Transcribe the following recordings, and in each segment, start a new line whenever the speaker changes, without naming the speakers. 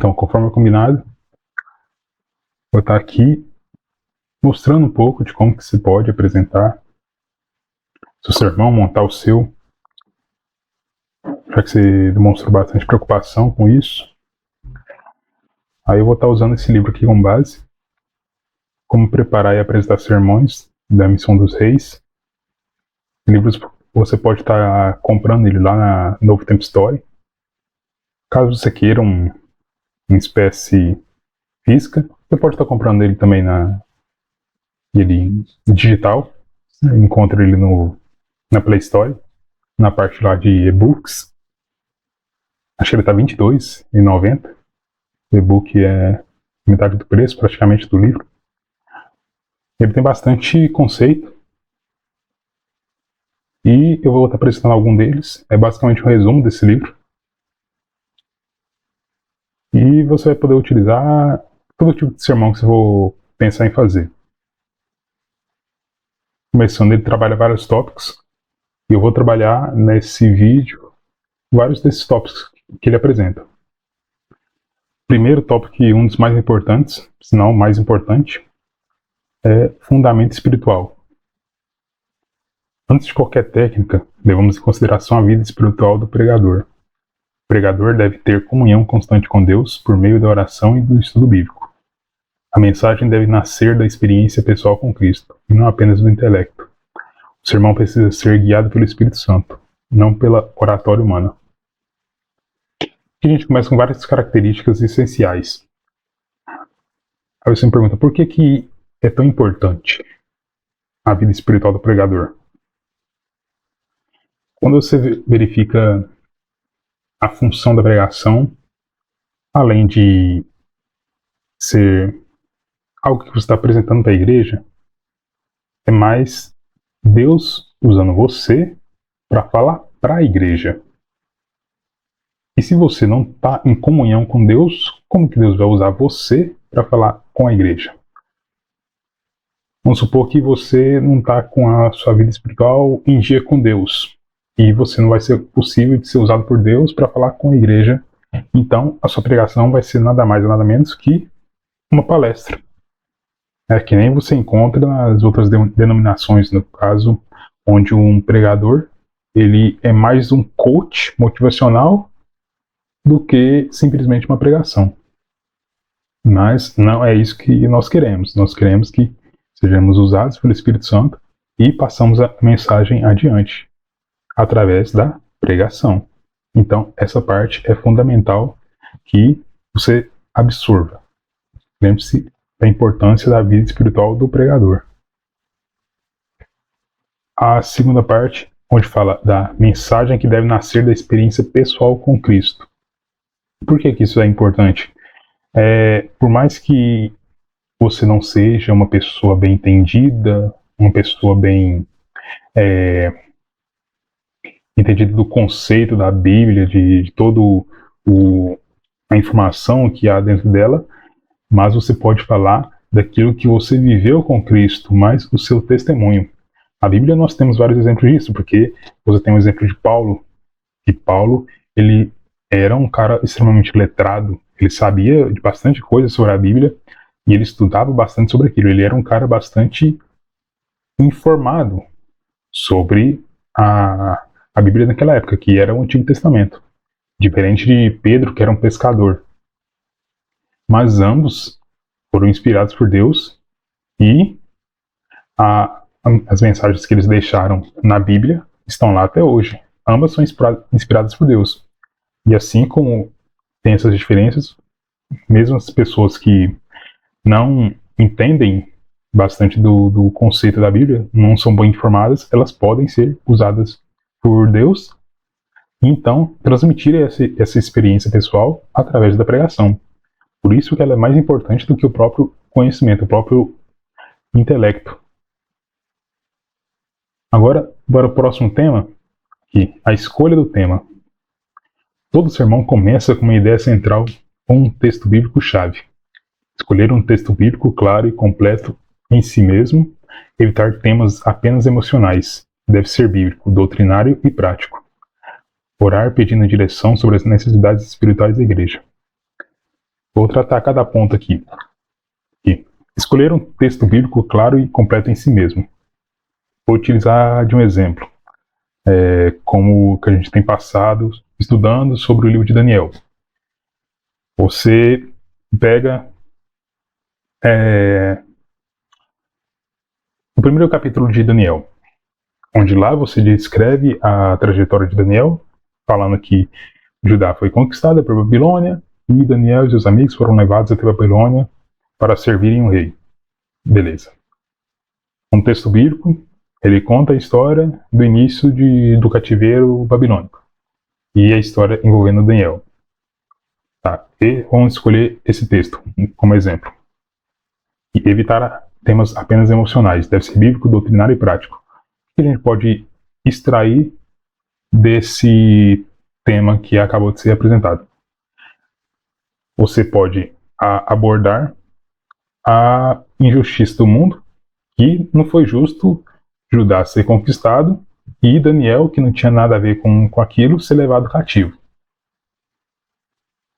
Então, conforme combinado, vou estar aqui mostrando um pouco de como que se pode apresentar seu sermão, montar o seu, já que você demonstrou bastante preocupação com isso. Aí eu vou estar usando esse livro aqui como base, como preparar e apresentar sermões da Missão dos Reis. Livros você pode estar comprando ele lá na Novo Tempo Story. Caso você queira uma espécie física, você pode estar comprando ele também ele digital. Você encontra ele na Play Store, na parte lá de e-books. Acho que ele está R$ 22,90. O e-book é metade do preço praticamente do livro. Ele tem bastante conceito. E eu vou estar apresentando algum deles. É basicamente um resumo desse livro. E você vai poder utilizar todo tipo de sermão que você for pensar em fazer. Começando, ele trabalha vários tópicos. E eu vou trabalhar nesse vídeo vários desses tópicos que ele apresenta. Primeiro tópico, e um dos mais importantes, se não o mais importante, é fundamento espiritual. Antes de qualquer técnica, levamos em consideração a vida espiritual do pregador. O pregador deve ter comunhão constante com Deus por meio da oração e do estudo bíblico. A mensagem deve nascer da experiência pessoal com Cristo, e não apenas do intelecto. O sermão precisa ser guiado pelo Espírito Santo, não pela oratória humana. Aqui a gente começa com várias características essenciais. Aí você me pergunta, por que é tão importante a vida espiritual do pregador? Quando você verifica a função da pregação, além de ser algo que você está apresentando para a igreja, é mais Deus usando você para falar para a igreja. E se você não está em comunhão com Deus, como que Deus vai usar você para falar com a igreja? Vamos supor que você não está com a sua vida espiritual em dia com Deus. E você não vai ser possível de ser usado por Deus para falar com a igreja. Então, a sua pregação vai ser nada mais ou nada menos que uma palestra. É que nem você encontra nas outras denominações, no caso, onde um pregador ele é mais um coach motivacional do que simplesmente uma pregação. Mas não é isso que nós queremos. Nós queremos que sejamos usados pelo Espírito Santo e passamos a mensagem adiante através da pregação. Então, essa parte é fundamental que você absorva. Lembre-se da importância da vida espiritual do pregador. A segunda parte, onde fala da mensagem que deve nascer da experiência pessoal com Cristo. Por que isso é importante? Por mais que você não seja uma pessoa bem entendida, uma pessoa bem entendida do conceito da Bíblia, de todo a informação que há dentro dela, mas você pode falar daquilo que você viveu com Cristo, mais o seu testemunho. A Bíblia nós temos vários exemplos disso, porque você tem o exemplo de Paulo, que Paulo ele era um cara extremamente letrado, ele sabia de bastante coisa sobre a Bíblia e ele estudava bastante sobre aquilo. Ele era um cara bastante informado sobre a Bíblia naquela época, que era o Antigo Testamento, diferente de Pedro, que era um pescador. Mas ambos foram inspirados por Deus e as mensagens que eles deixaram na Bíblia estão lá até hoje. Ambas são inspiradas por Deus. E assim como tem essas diferenças, mesmo as pessoas que não entendem bastante do conceito da Bíblia, não são bem informadas, elas podem ser usadas por Deus e então transmitir essa experiência pessoal através da pregação. Por isso que ela é mais importante do que o próprio conhecimento, o próprio intelecto. Agora, para o próximo tema, aqui, a escolha do tema. Todo sermão começa com uma ideia central ou um texto bíblico-chave. Escolher um texto bíblico claro e completo em si mesmo, evitar temas apenas emocionais. Deve ser bíblico, doutrinário e prático. Orar pedindo direção sobre as necessidades espirituais da igreja. Vou tratar cada ponto aqui. Escolher um texto bíblico claro e completo em si mesmo. Vou utilizar de um exemplo, como que a gente tem passado estudando sobre o livro de Daniel. Você pega o primeiro capítulo de Daniel, onde lá você descreve a trajetória de Daniel, falando que Judá foi conquistada por Babilônia e Daniel e seus amigos foram levados até Babilônia para servirem um rei. Beleza. Um texto bíblico, ele conta a história do início do cativeiro babilônico e a história envolvendo Daniel. Tá. E vamos escolher esse texto como exemplo. E evitar temas apenas emocionais, deve ser bíblico, doutrinário e prático. O que a gente pode extrair desse tema que acabou de ser apresentado? Você pode abordar a injustiça do mundo, que não foi justo Judá ser conquistado e Daniel, que não tinha nada a ver com aquilo, ser levado cativo.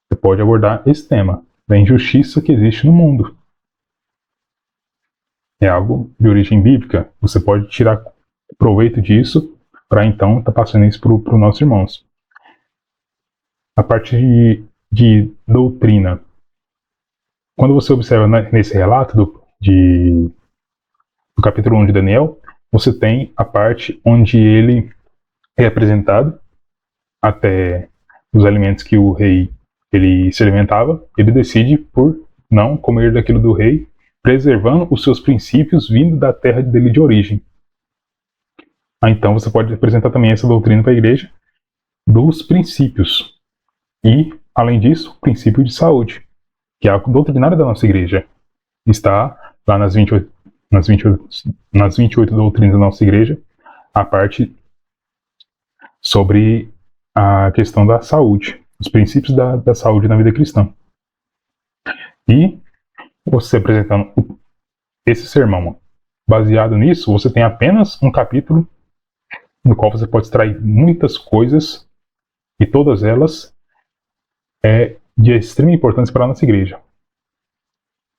Você pode abordar esse tema da injustiça que existe no mundo. É algo de origem bíblica. Você pode tirar proveito disso para então estar passando isso para os nossos irmãos. A parte de doutrina. Quando você observa nesse relato do capítulo 1 de Daniel, você tem a parte onde ele é apresentado até os alimentos que o rei ele se alimentava. Ele decide por não comer daquilo do rei, preservando os seus princípios vindo da terra dele de origem. Então você pode apresentar também essa doutrina para a igreja dos princípios. E, além disso, o princípio de saúde, que é a doutrinária da nossa igreja. Está lá nas 28 doutrinas da nossa igreja, a parte sobre a questão da saúde, os princípios da saúde na vida cristã. E você apresentando esse sermão baseado nisso, você tem apenas um capítulo no qual você pode extrair muitas coisas e todas elas de extrema importância para a nossa igreja.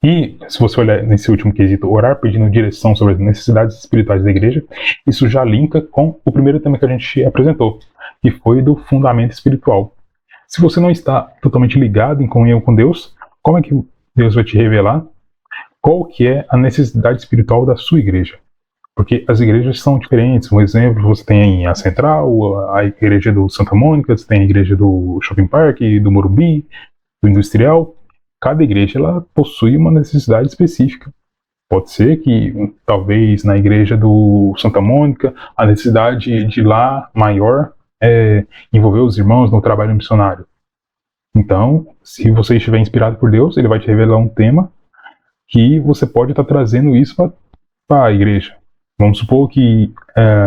E se você olhar nesse último quesito, orar pedindo direção sobre as necessidades espirituais da igreja, isso já linka com o primeiro tema que a gente apresentou, que foi do fundamento espiritual. Se você não está totalmente ligado em comunhão com Deus, como é que Deus vai te revelar qual que é a necessidade espiritual da sua igreja? Porque as igrejas são diferentes. Um exemplo, você tem a Central, a igreja do Santa Mônica, você tem a igreja do Shopping Park, do Morumbi, do Industrial. Cada igreja ela possui uma necessidade específica. Pode ser que, talvez, na igreja do Santa Mônica, a necessidade de lá maior é envolver os irmãos no trabalho missionário. Então, se você estiver inspirado por Deus, Ele vai te revelar um tema que você pode estar trazendo isso para a igreja. Vamos supor que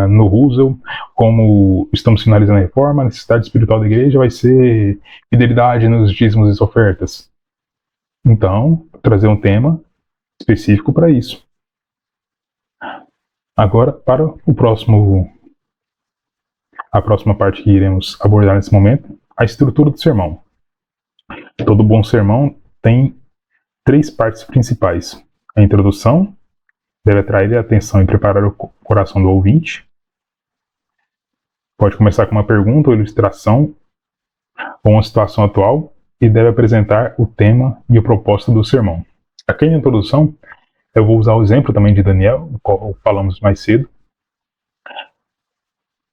no Roosevelt, como estamos finalizando a reforma, a necessidade espiritual da igreja vai ser fidelidade nos dízimos e ofertas. Então, trazer um tema específico para isso. Agora, para a próxima parte que iremos abordar nesse momento, a estrutura do sermão. Todo bom sermão tem 3 partes principais. A introdução deve atrair a atenção e preparar o coração do ouvinte. Pode começar com uma pergunta ou ilustração ou uma situação atual e deve apresentar o tema e o propósito do sermão. Aqui na introdução, eu vou usar o exemplo também de Daniel, o qual falamos mais cedo.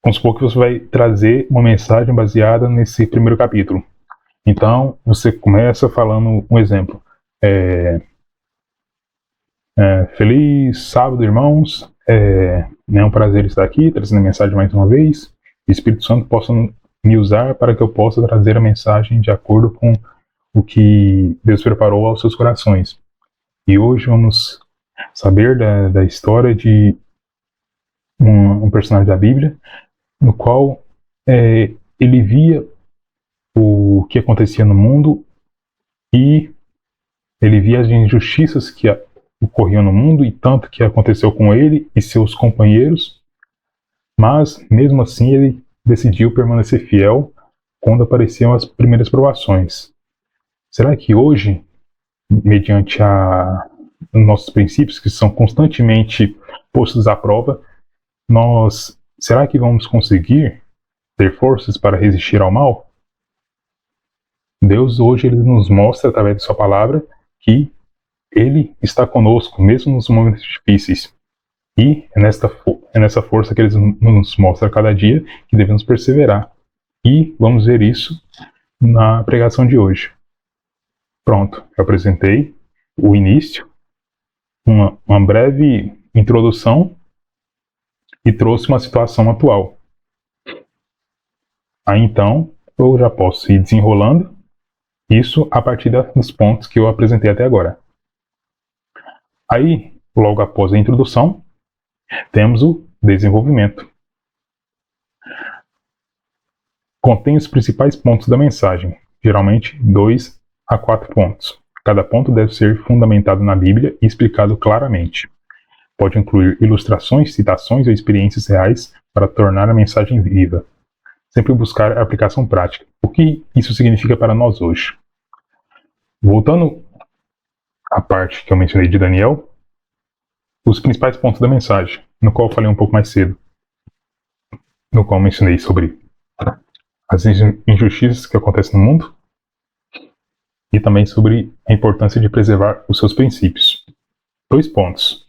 Vamos supor que você vai trazer uma mensagem baseada nesse primeiro capítulo. Então, você começa falando um exemplo. Feliz sábado, irmãos. É um prazer estar aqui, trazendo a mensagem mais uma vez. O Espírito Santo possa me usar para que eu possa trazer a mensagem de acordo com o que Deus preparou aos seus corações. E hoje vamos saber da história de um personagem da Bíblia, no qual ele via o que acontecia no mundo e ele via as injustiças que ocorriam no mundo e tanto que aconteceu com ele e seus companheiros, mas mesmo assim ele decidiu permanecer fiel quando apareciam as primeiras provações. Será que hoje mediante nossos princípios, que são constantemente postos à prova, será que vamos conseguir ter forças para resistir ao mal? Deus hoje ele nos mostra, através de sua palavra, que Ele está conosco, mesmo nos momentos difíceis. E é nessa força que Ele nos mostra a cada dia que devemos perseverar. E vamos ver isso na pregação de hoje. Pronto, eu apresentei o início, uma breve introdução e trouxe uma situação atual. Aí então, eu já posso ir desenrolando isso a partir dos pontos que eu apresentei até agora. Aí, logo após a introdução, temos o desenvolvimento. Contém os principais pontos da mensagem, geralmente 2 a 4 pontos. Cada ponto deve ser fundamentado na Bíblia e explicado claramente. Pode incluir ilustrações, citações ou experiências reais para tornar a mensagem viva. Sempre buscar a aplicação prática. O que isso significa para nós hoje? Voltando à parte que eu mencionei de Daniel, os principais pontos da mensagem, no qual eu falei um pouco mais cedo, no qual eu mencionei sobre as injustiças que acontecem no mundo e também sobre a importância de preservar os seus princípios. 2 pontos.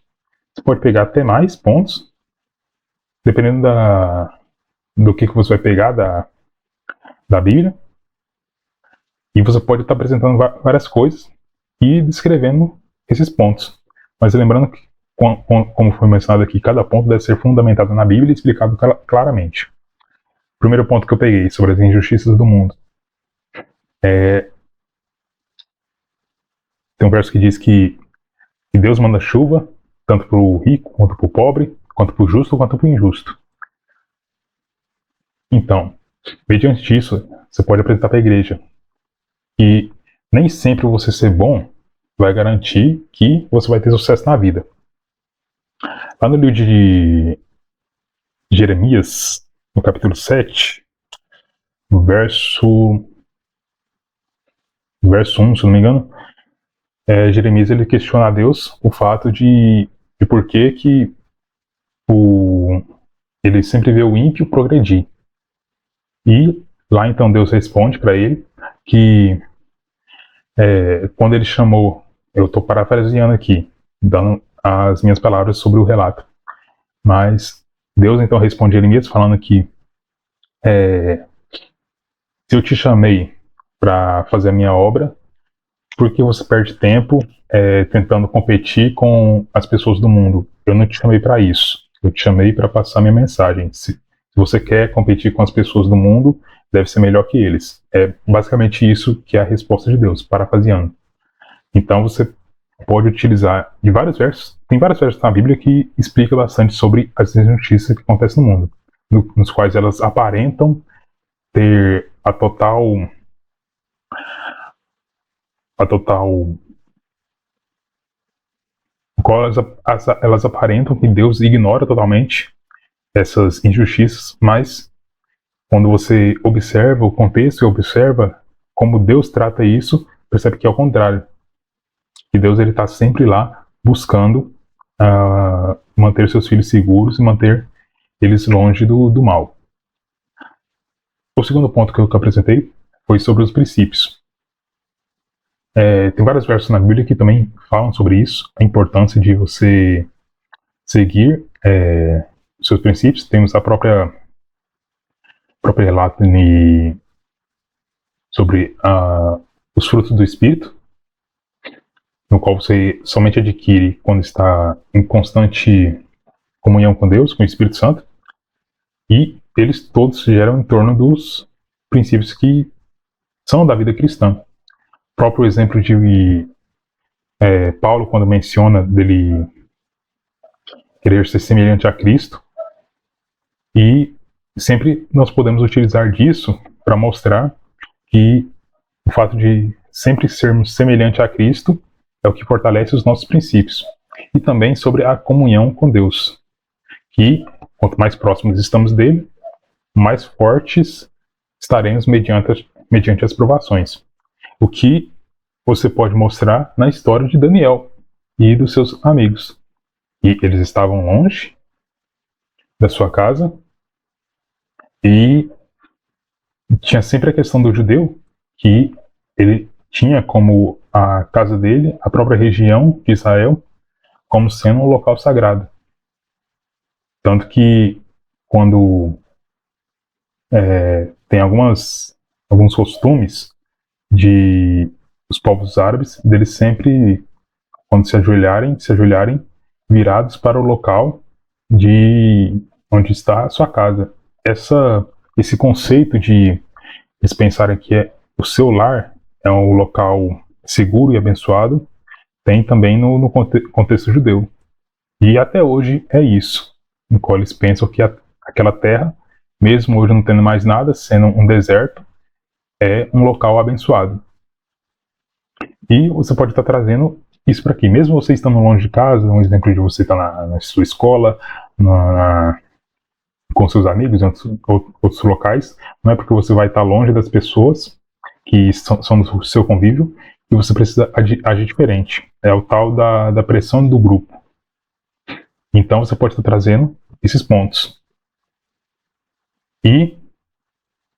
Você pode pegar até mais pontos, dependendo do que você vai pegar da Bíblia. E você pode estar apresentando várias coisas e descrevendo esses pontos. Mas lembrando que, como foi mencionado aqui, cada ponto deve ser fundamentado na Bíblia e explicado claramente. O primeiro ponto que eu peguei sobre as injustiças do mundo. Tem um verso que diz que Deus manda chuva, tanto para o rico, quanto para o pobre, quanto para o justo, quanto para o injusto. Então, mediante disso, você pode apresentar para a igreja que nem sempre você ser bom vai garantir que você vai ter sucesso na vida. Lá no livro de Jeremias, no capítulo 7, no verso 1, se não me engano, Jeremias ele questiona a Deus o fato de por que ele sempre vê o ímpio progredir. E lá então Deus responde para ele que quando ele chamou, eu estou parafraseando aqui, dando as minhas palavras sobre o relato, mas Deus então responde a Jeremias falando que se eu te chamei para fazer a minha obra, por que você perde tempo tentando competir com as pessoas do mundo? Eu não te chamei para isso, eu te chamei para passar minha mensagem. Se você quer competir com as pessoas do mundo, deve ser melhor que eles. É basicamente isso que é a resposta de Deus, parafraseando. Então você pode utilizar de vários versos, tem vários versos na Bíblia que explicam bastante sobre as injustiças que acontecem no mundo, nos quais elas aparentam ter a total elas aparentam que Deus ignora totalmente essas injustiças, mas quando você observa o contexto e observa como Deus trata isso, percebe que é o contrário. Que Deus está sempre lá buscando manter seus filhos seguros e manter eles longe do mal. O segundo ponto que eu apresentei foi sobre os princípios. Tem vários versos na Bíblia que também falam sobre isso, a importância de você seguir os seus princípios. Temos a próprio relato sobre os frutos do Espírito, no qual você somente adquire quando está em constante comunhão com Deus, com o Espírito Santo, e eles todos geram em torno dos princípios que são da vida cristã. O próprio exemplo de Paulo, quando menciona dele querer ser semelhante a Cristo, e sempre nós podemos utilizar disso para mostrar que o fato de sempre sermos semelhante a Cristo é o que fortalece os nossos princípios. E também sobre a comunhão com Deus, que quanto mais próximos estamos dele, mais fortes estaremos mediante as provações. O que você pode mostrar na história de Daniel e dos seus amigos. E eles estavam longe da sua casa e tinha sempre a questão do judeu, que ele tinha como a casa dele, a própria região de Israel, como sendo um local sagrado. Tanto que quando tem alguns costumes de os povos árabes, deles sempre, quando se ajoelharem virados para o local de onde está a sua casa. Esse conceito de eles pensarem que o seu lar é um local seguro e abençoado, tem também no contexto judeu. E até hoje é isso, no qual eles pensam que aquela terra, mesmo hoje não tendo mais nada, sendo um deserto, é um local abençoado. E você pode estar trazendo isso para aqui, mesmo você estando longe de casa, um exemplo de você estar na sua escola, com seus amigos em outros locais, não é porque você vai estar longe das pessoas que são do seu convívio e você precisa agir diferente. É o tal da pressão do grupo. Então você pode estar trazendo esses pontos. E,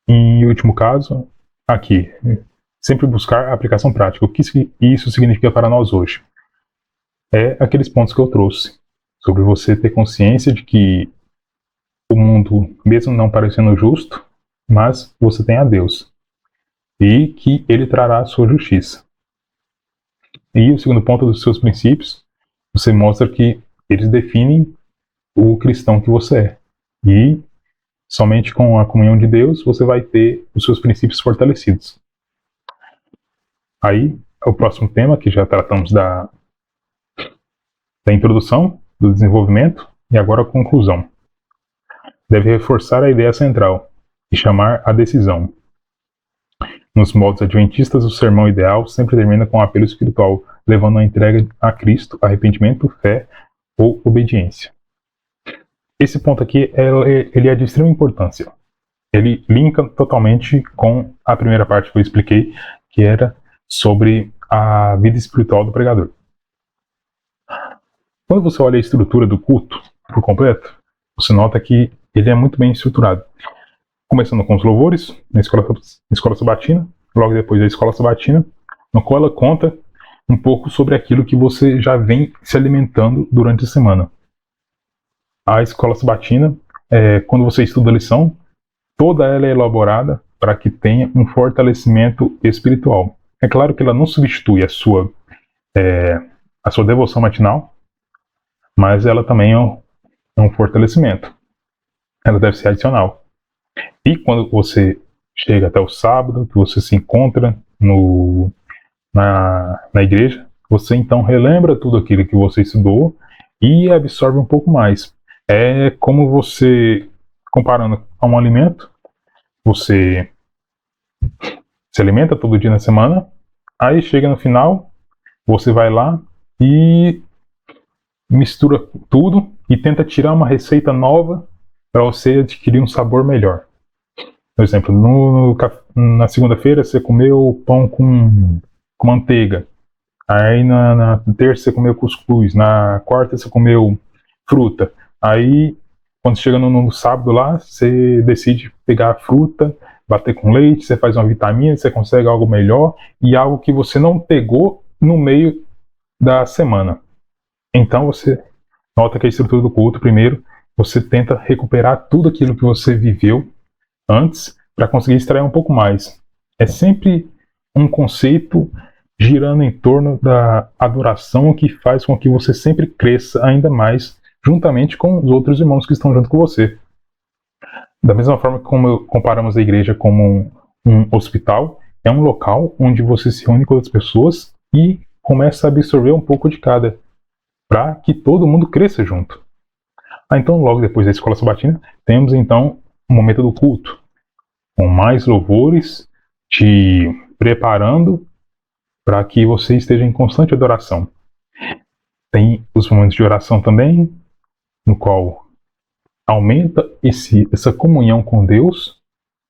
em último caso, aqui, sempre buscar a aplicação prática. O que isso significa para nós hoje? É aqueles pontos que eu trouxe, sobre você ter consciência de que o mundo, mesmo não parecendo justo, mas você tem a Deus, e que Ele trará a sua justiça. E o segundo ponto dos seus princípios, você mostra que eles definem o cristão que você é. E somente com a comunhão de Deus você vai ter os seus princípios fortalecidos. Aí, o próximo tema, que já tratamos da introdução, do desenvolvimento, e agora a conclusão. Deve reforçar a ideia central e chamar a decisão. Nos modos adventistas, o sermão ideal sempre termina com um apelo espiritual, levando a entrega a Cristo, arrependimento, fé ou obediência. Esse ponto aqui ele é de extrema importância. Ele linka totalmente com a primeira parte que eu expliquei, que era sobre a vida espiritual do pregador. Quando você olha a estrutura do culto por completo, você nota que ele é muito bem estruturado. Começando com os louvores, na escola sabatina, logo depois da escola sabatina, no qual ela conta um pouco sobre aquilo que você já vem se alimentando durante a semana. A escola sabatina, quando você estuda a lição, toda ela é elaborada para que tenha um fortalecimento espiritual. É claro que ela não substitui a sua devoção matinal, mas ela também é um fortalecimento. Ela deve ser adicional. E quando você chega até o sábado, que você se encontra na igreja, você então relembra tudo aquilo que você estudou e absorve um pouco mais. É como você, comparando a um alimento, você se alimenta todo dia na semana, aí chega no final, você vai lá e mistura tudo e tenta tirar uma receita nova para você adquirir um sabor melhor. Por exemplo, na segunda-feira você comeu pão com manteiga. Aí na terça você comeu cuscuz. Na quarta você comeu fruta. Aí quando chega no sábado lá, você decide pegar a fruta, bater com leite, você faz uma vitamina, você consegue algo melhor e algo que você não pegou no meio da semana. Então você nota que a estrutura do culto, primeiro, você tenta recuperar tudo aquilo que você viveu antes para conseguir extrair um pouco mais. É sempre um conceito girando em torno da adoração que faz com que você sempre cresça ainda mais juntamente com os outros irmãos que estão junto com você. Da mesma forma como comparamos a igreja como um hospital, é um local onde você se reúne com outras pessoas e começa a absorver um pouco de cada, para que todo mundo cresça junto. Então, logo depois da escola sabatina, temos então o momento do culto, com mais louvores, te preparando para que você esteja em constante adoração. Tem os momentos de oração também, no qual aumenta essa comunhão com Deus,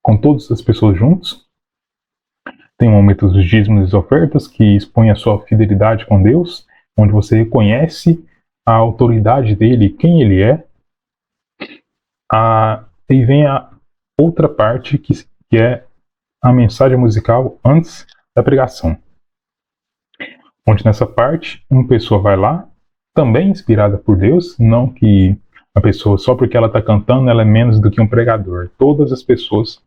com todas as pessoas juntos. Tem o momento dos dízimos e ofertas, que expõe a sua fidelidade com Deus, onde você reconhece a autoridade dele, quem ele é. E vem a outra parte, que é a mensagem musical antes da pregação. Onde nessa parte, uma pessoa vai lá, também inspirada por Deus, não que a pessoa, só porque ela está cantando, ela é menos do que um pregador. Todas as pessoas,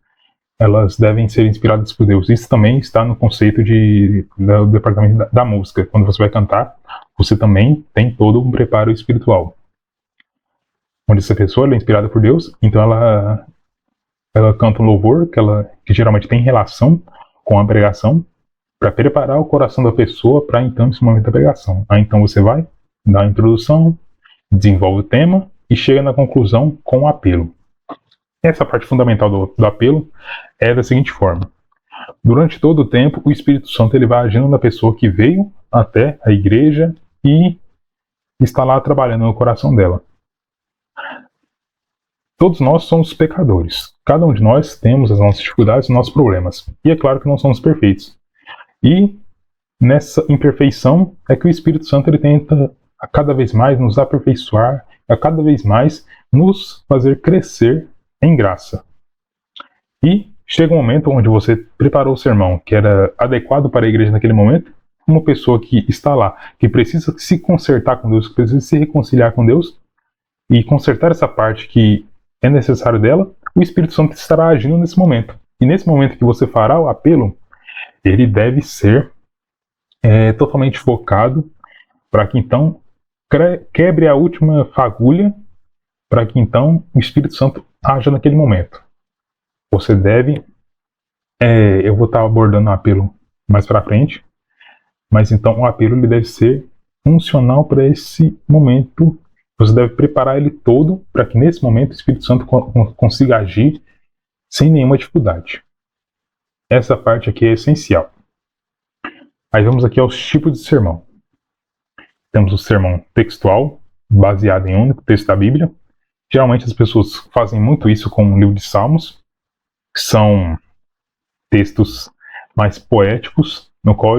elas devem ser inspiradas por Deus. Isso também está no conceito do departamento da música. Quando você vai cantar, você também tem todo um preparo espiritual. Onde essa pessoa é inspirada por Deus, então ela canta um louvor que geralmente tem relação com a pregação, para preparar o coração da pessoa para então esse momento da pregação. Aí então você vai dar a introdução, desenvolve o tema e chega na conclusão com o apelo. Essa parte fundamental do apelo é da seguinte forma: durante todo o tempo, o Espírito Santo ele vai agindo na pessoa que veio até a igreja e está lá trabalhando no coração dela. Todos nós somos pecadores. Cada um de nós temos as nossas dificuldades, os nossos problemas. E é claro que não somos perfeitos. E nessa imperfeição é que o Espírito Santo ele tenta a cada vez mais nos aperfeiçoar, a cada vez mais nos fazer crescer em graça. E chega um momento onde você preparou o sermão que era adequado para a igreja naquele momento, uma pessoa que está lá, que precisa se consertar com Deus, que precisa se reconciliar com Deus e consertar essa parte que é necessário dela, o Espírito Santo estará agindo nesse momento. E nesse momento que você fará o apelo, ele deve ser totalmente focado para que então quebre a última fagulha, para que então o Espírito Santo haja naquele momento. Você deve, eu vou estar abordando o apelo mais para frente, mas então o apelo ele deve ser funcional para esse momento. Você deve preparar ele todo para que nesse momento o Espírito Santo consiga agir sem nenhuma dificuldade. Essa parte aqui é essencial. Aí vamos aqui aos tipos de sermão. Temos o sermão textual, baseado em um único texto da Bíblia. Geralmente as pessoas fazem muito isso com o livro de Salmos, que são textos mais poéticos, no qual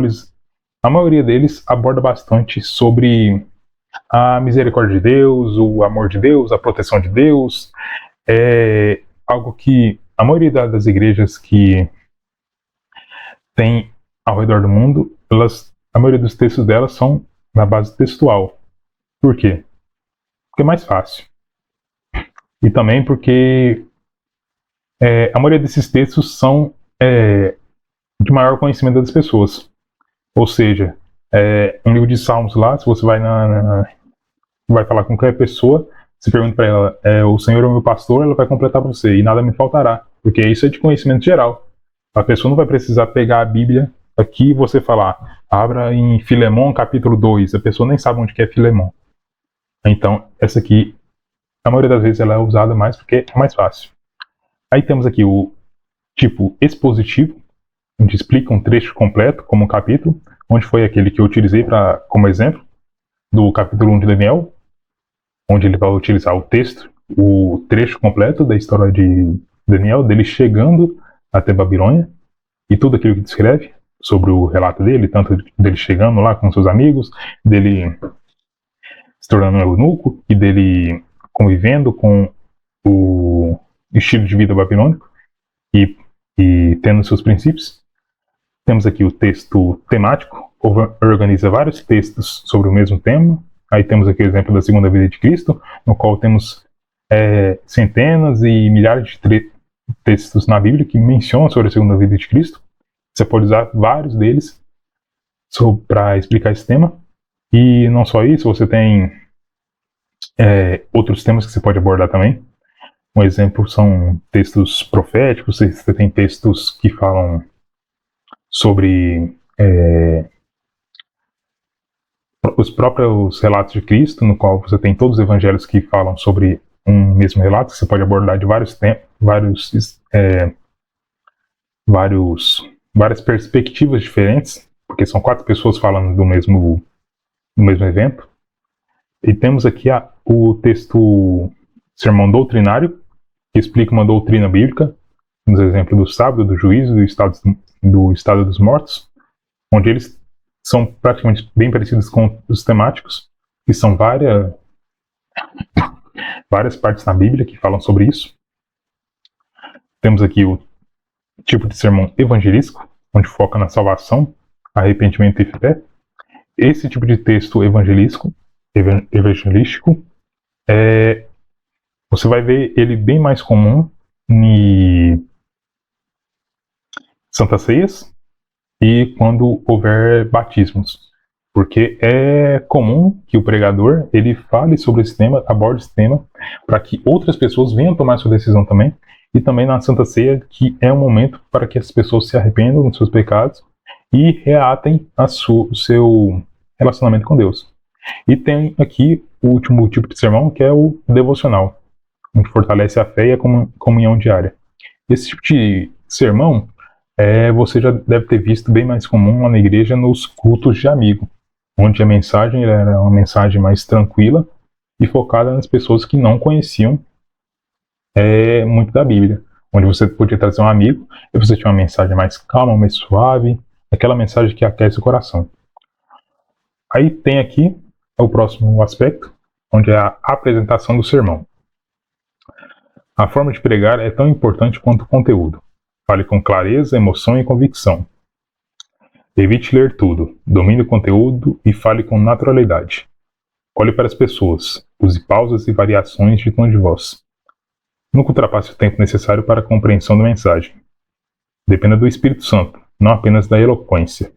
a maioria deles aborda bastante sobre a misericórdia de Deus, o amor de Deus, a proteção de Deus. É algo que a maioria das igrejas que tem ao redor do mundo, a maioria dos textos delas são na base textual. Por quê? Porque é mais fácil. E também porque a maioria desses textos são de maior conhecimento das pessoas. Ou seja, um livro de Salmos lá, se você vai vai falar com qualquer pessoa, você pergunta para ela, o Senhor é o meu pastor, ela vai completar para você, e nada me faltará. Porque isso é de conhecimento geral. A pessoa não vai precisar pegar a Bíblia aqui e você falar, abra em Filemon capítulo 2, a pessoa nem sabe onde que é Filemon. Então, essa aqui, a maioria das vezes ela é usada mais porque é mais fácil. Aí temos aqui o tipo expositivo, onde explica um trecho completo, como um capítulo, onde foi aquele que eu utilizei como exemplo, do capítulo 1 de Daniel, onde ele vai utilizar o trecho completo da história de Daniel, dele chegando até Babilônia, e tudo aquilo que descreve sobre o relato dele, tanto dele chegando lá com seus amigos, dele se tornando um eunuco, e dele convivendo com o estilo de vida babilônico e tendo seus princípios. Temos aqui o texto temático, organiza vários textos sobre o mesmo tema. Aí temos aqui o exemplo da segunda vida de Cristo, no qual temos centenas e milhares de textos na Bíblia que mencionam sobre a segunda vida de Cristo. Você pode usar vários deles para explicar esse tema. E não só isso, você tem outros temas que você pode abordar também. Um exemplo são textos proféticos, você tem textos que falam sobre os próprios relatos de Cristo, no qual você tem todos os evangelhos que falam sobre um mesmo relato, que você pode abordar de várias perspectivas diferentes, porque são 4 pessoas falando do mesmo evento. E temos aqui o texto sermão doutrinário, que explica uma doutrina bíblica, temos exemplo do sábado, do juízo, do estado do estado dos mortos, onde eles são praticamente bem parecidos com os temáticos, que são várias partes na Bíblia que falam sobre isso. Temos aqui o tipo de sermão evangelístico, onde foca na salvação, arrependimento e fé. Esse tipo de texto evangelístico, você vai ver ele bem mais comum em Santas Ceias e quando houver batismos, porque é comum que o pregador ele fale sobre esse tema, aborde esse tema, para que outras pessoas venham tomar sua decisão também, e também na Santa Ceia, que é um momento para que as pessoas se arrependam dos seus pecados e reatem o seu relacionamento com Deus. E tem aqui o último tipo de sermão, que é o devocional, onde fortalece a fé e a comunhão diária. Esse tipo de sermão você já deve ter visto bem mais comum lá na igreja nos cultos de amigo, onde a mensagem era uma mensagem mais tranquila e focada nas pessoas que não conheciam muito da Bíblia, onde você podia trazer um amigo e você tinha uma mensagem mais calma, mais suave, aquela mensagem que aquece o coração. Aí tem aqui o próximo aspecto, onde é a apresentação do sermão. A forma de pregar é tão importante quanto o conteúdo. Fale com clareza, emoção e convicção. Evite ler tudo, domine o conteúdo e fale com naturalidade. Olhe para as pessoas, use pausas e variações de tom de voz. Nunca ultrapasse o tempo necessário para a compreensão da mensagem. Dependa do Espírito Santo, não apenas da eloquência.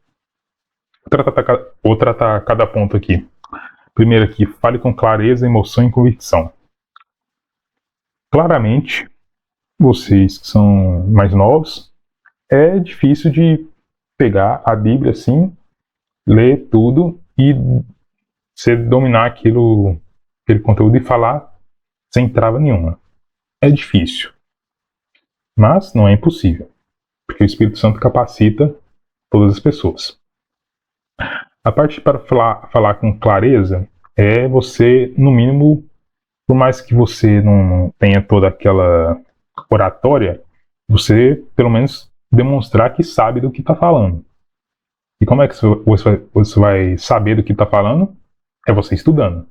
Vou tratar cada ponto aqui. Primeiro aqui, fale com clareza, emoção e convicção. Claramente, vocês que são mais novos, é difícil de pegar a Bíblia assim, ler tudo e você dominar aquele conteúdo e falar sem trava nenhuma. É difícil, mas não é impossível, porque o Espírito Santo capacita todas as pessoas. A parte para falar com clareza é você, no mínimo, por mais que você não tenha toda aquela oratória, você pelo menos demonstrar que sabe do que está falando. E como é que você vai saber do que está falando? É você estudando.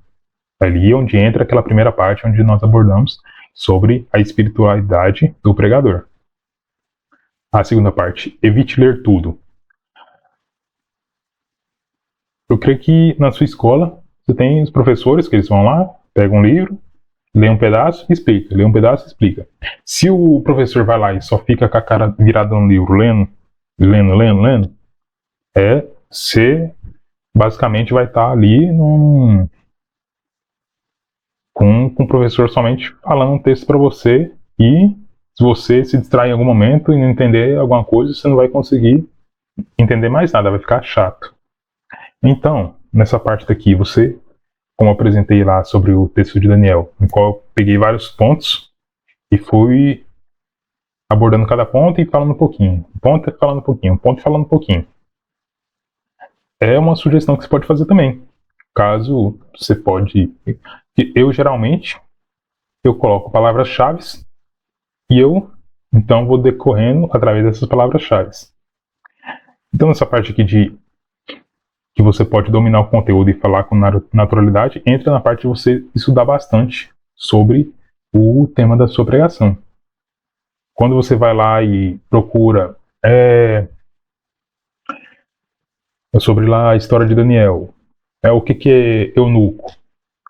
Ali é onde entra aquela primeira parte onde nós abordamos sobre a espiritualidade do pregador. A segunda parte, evite ler tudo. Eu creio que na sua escola você tem os professores que eles vão lá, pegam um livro, lê um pedaço e explica, lê um pedaço e explica. Se o professor vai lá e só fica com a cara virada no livro, lendo, você basicamente vai estar ali com o professor somente falando um texto para você, e se você se distrair em algum momento e não entender alguma coisa, você não vai conseguir entender mais nada, vai ficar chato. Então, nessa parte daqui, como eu apresentei lá sobre o texto de Daniel, no qual eu peguei vários pontos e fui abordando cada ponto e falando um pouquinho. Um ponto e falando um pouquinho. É uma sugestão que você pode fazer também. Caso você pode... Eu geralmente coloco palavras-chave e então vou decorrendo através dessas palavras-chave. Então nessa parte aqui que você pode dominar o conteúdo e falar com naturalidade, entra na parte de você estudar bastante sobre o tema da sua pregação. Quando você vai lá e procura sobre lá a história de Daniel, o que é eunuco.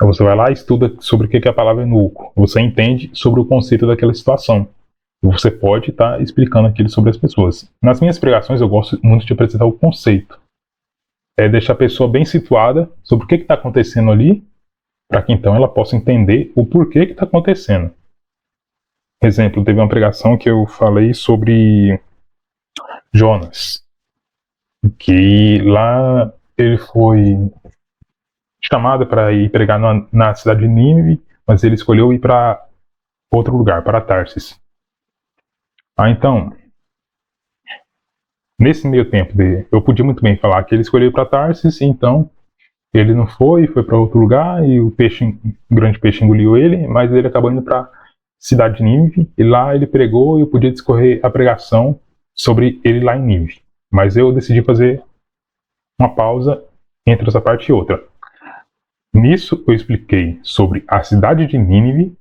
Você vai lá e estuda sobre o que é a palavra eunuco. Você entende sobre o conceito daquela situação. E você pode estar explicando aquilo sobre as pessoas. Nas minhas pregações eu gosto muito de apresentar o conceito. Deixar a pessoa bem situada sobre o que está acontecendo ali, para que então ela possa entender o porquê que está acontecendo. Exemplo, teve uma pregação que eu falei sobre Jonas, que lá ele foi chamado para ir pregar na cidade de Nínive, mas ele escolheu ir para outro lugar, para Tarsis. Então, nesse meio tempo, eu podia muito bem falar que ele escolheu ir para Tarsis, então ele não foi para outro lugar e o grande peixe engoliu ele, mas ele acabou indo para a cidade de Nínive e lá ele pregou e eu podia discorrer a pregação sobre ele lá em Nínive. Mas eu decidi fazer uma pausa entre essa parte e outra. Nisso eu expliquei sobre a cidade de Nínive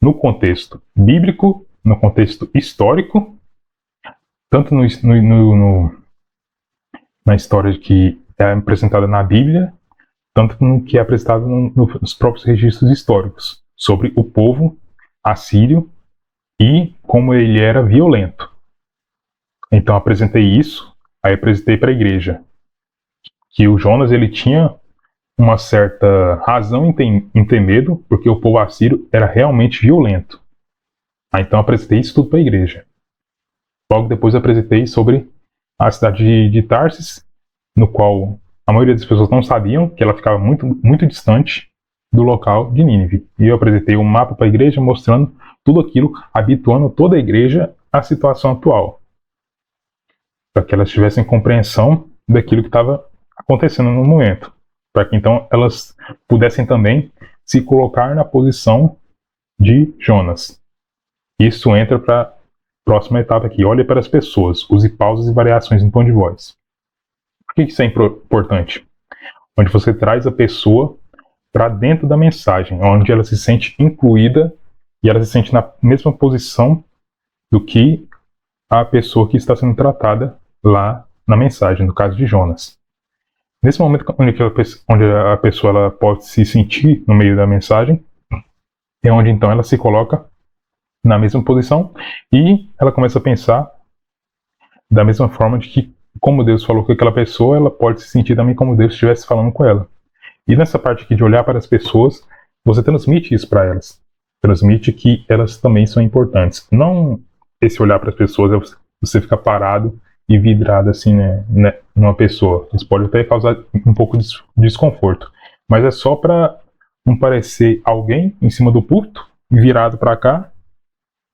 no contexto bíblico, no contexto histórico, tanto na história que é apresentada na Bíblia, tanto no que é apresentado nos próprios registros históricos, sobre o povo assírio e como ele era violento. Então apresentei isso, aí apresentei para a igreja que o Jonas ele tinha uma certa razão em ter medo, porque o povo assírio era realmente violento. Então apresentei isso tudo para a igreja. Logo depois apresentei sobre a cidade de Tarsis, no qual a maioria das pessoas não sabiam que ela ficava muito, muito distante do local de Nínive. E eu apresentei um mapa para a igreja mostrando tudo aquilo, habituando toda a igreja à situação atual, para que elas tivessem compreensão daquilo que estava acontecendo no momento, para que então elas pudessem também se colocar na posição de Jonas. Isso entra para a próxima etapa aqui. Olhe para as pessoas, use pausas e variações no tom de voz. Por que isso é importante? Onde você traz a pessoa para dentro da mensagem, onde ela se sente incluída e ela se sente na mesma posição do que a pessoa que está sendo tratada lá na mensagem, no caso de Jonas. Nesse momento onde a pessoa ela pode se sentir no meio da mensagem, é onde então ela se coloca na mesma posição e ela começa a pensar da mesma forma de que, como Deus falou com aquela pessoa, ela pode se sentir também como Deus estivesse falando com ela. E nessa parte aqui de olhar para as pessoas, você transmite isso para elas. Transmite que elas também são importantes. Não esse olhar para as pessoas é você ficar parado e vidrado assim, né, numa pessoa. Isso pode até causar um pouco de desconforto. Mas é só para não parecer alguém em cima do púlpito, virado para cá,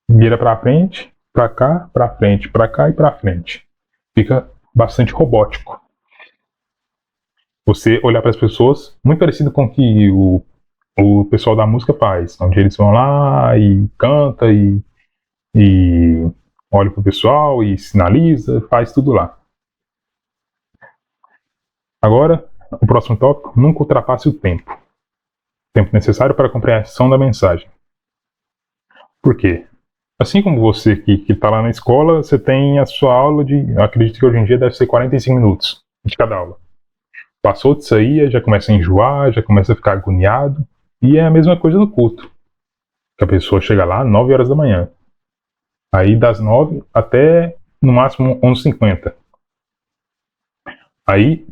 vira para frente, para cá, para frente, para cá e para frente. Fica bastante robótico. Você olhar para as pessoas, muito parecido com o que o pessoal da música faz, onde eles vão lá e canta e olha para o pessoal e sinaliza, faz tudo lá. Agora, o próximo tópico, nunca ultrapasse o tempo. Tempo necessário para a compreensão da mensagem. Por quê? Assim como você que está lá na escola, você tem a sua aula eu acredito que hoje em dia deve ser 45 minutos de cada aula. Passou disso aí, já começa a enjoar, já começa a ficar agoniado. E é a mesma coisa no culto. Que a pessoa chega lá 9 horas da manhã. Aí das 9 até no máximo 11h50. Aí,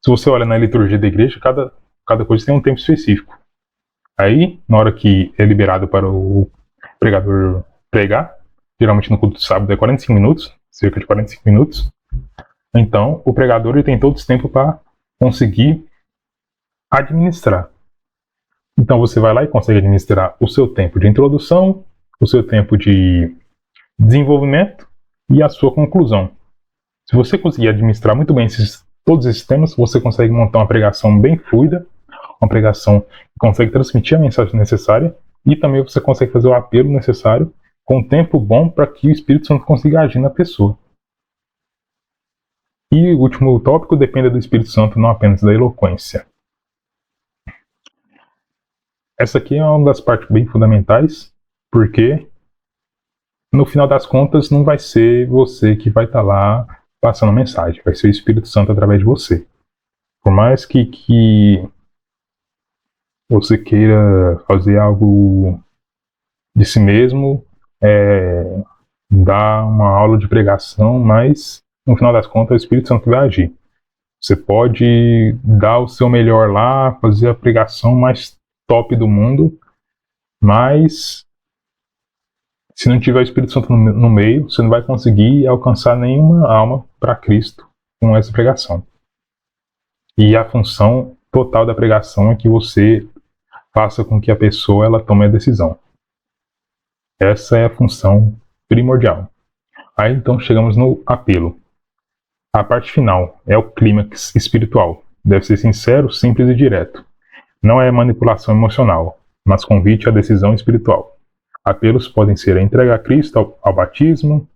se você olha na liturgia da igreja, cada coisa tem um tempo específico. Aí, na hora que é liberado para o pregador pregar, geralmente no culto de sábado é 45 minutos, cerca de 45 minutos. Então, o pregador ele tem todo esse tempo para conseguir administrar. Então, você vai lá e consegue administrar o seu tempo de introdução, o seu tempo de desenvolvimento e a sua conclusão. Se você conseguir administrar muito bem todos esses temas, você consegue montar uma pregação bem fluida, uma pregação que consegue transmitir a mensagem necessária e também você consegue fazer o apelo necessário com um tempo bom para que o Espírito Santo consiga agir na pessoa. E o último tópico, depende do Espírito Santo, não apenas da eloquência. Essa aqui é uma das partes bem fundamentais, porque no final das contas não vai ser você que vai estar lá passando a mensagem, vai ser o Espírito Santo através de você. Por mais que você queira fazer algo de si mesmo, dar uma aula de pregação, mas no final das contas é o Espírito Santo que vai agir. Você pode dar o seu melhor lá, fazer a pregação mais top do mundo, mas se não tiver o Espírito Santo no meio, você não vai conseguir alcançar nenhuma alma para Cristo com essa pregação. E a função total da pregação é que você faça com que a pessoa ela tome a decisão. Essa é a função primordial. Aí então chegamos no apelo. A parte final é o clímax espiritual. Deve ser sincero, simples e direto. Não é manipulação emocional, mas convite à decisão espiritual. Apelos podem ser a entrega a Cristo ao batismo,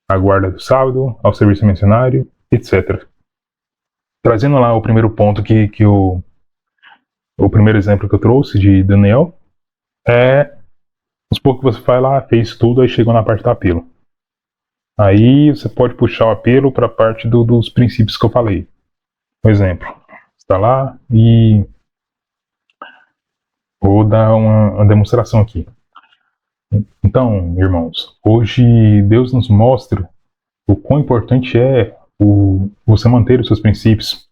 à guarda do sábado, ao serviço missionário, etc. Trazendo lá o primeiro ponto que o primeiro exemplo que eu trouxe de Daniel, os poucos que você vai lá, fez tudo, aí chegou na parte do apelo. Aí você pode puxar o apelo para a parte dos princípios que eu falei. Por exemplo, está lá e vou dar uma demonstração aqui. Então, irmãos, hoje Deus nos mostra o quão importante é você manter os seus princípios,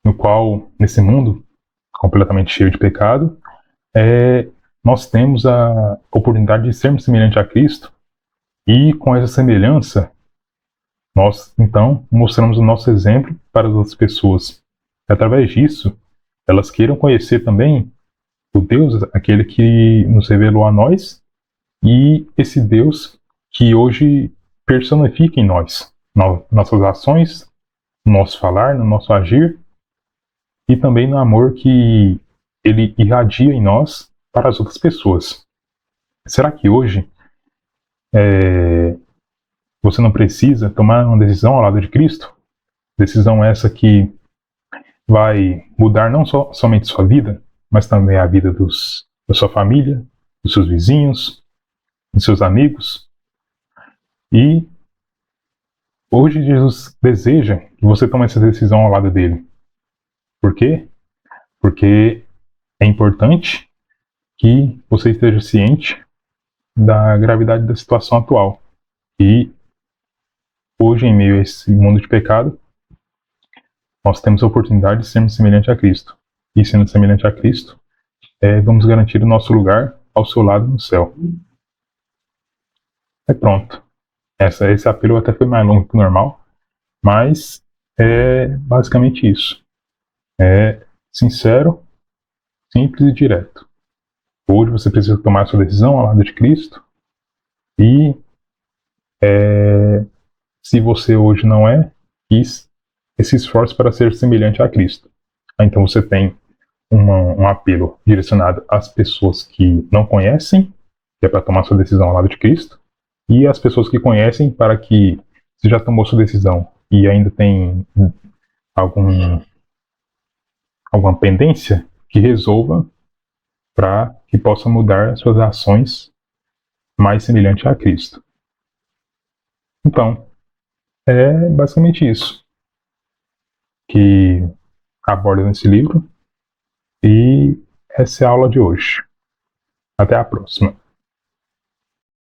no qual, nesse mundo completamente cheio de pecado, nós temos a oportunidade de sermos semelhantes a Cristo, e com essa semelhança, nós, então, mostramos o nosso exemplo para as outras pessoas. E, através disso, elas queiram conhecer também o Deus, aquele que nos revelou a nós, e esse Deus que hoje personifica em nós, nossas ações, no nosso falar, no nosso agir, e também no amor que ele irradia em nós para as outras pessoas. Será que hoje você não precisa tomar uma decisão ao lado de Cristo? Decisão essa que vai mudar não somente sua vida, mas também a vida da sua família, dos seus vizinhos, dos seus amigos. E hoje Jesus deseja que você tome essa decisão ao lado dele. Por quê? Porque é importante que você esteja ciente da gravidade da situação atual. E hoje, em meio a esse mundo de pecado, nós temos a oportunidade de sermos semelhantes a Cristo. E sendo semelhante a Cristo, vamos garantir o nosso lugar ao seu lado no céu. Pronto. Esse apelo até foi mais longo que o normal, mas é basicamente isso. É sincero, simples e direto. Hoje você precisa tomar a sua decisão ao lado de Cristo, e se você hoje não é, esse esforço para ser semelhante a Cristo. Então você tem um apelo direcionado às pessoas que não conhecem, que é para tomar sua decisão ao lado de Cristo, e às pessoas que conhecem, para que, se já tomou sua decisão e ainda tem alguma pendência, que resolva para que possa mudar suas ações mais semelhante a Cristo. Então, é basicamente isso que aborda nesse livro, e essa é a aula de hoje. Até a próxima.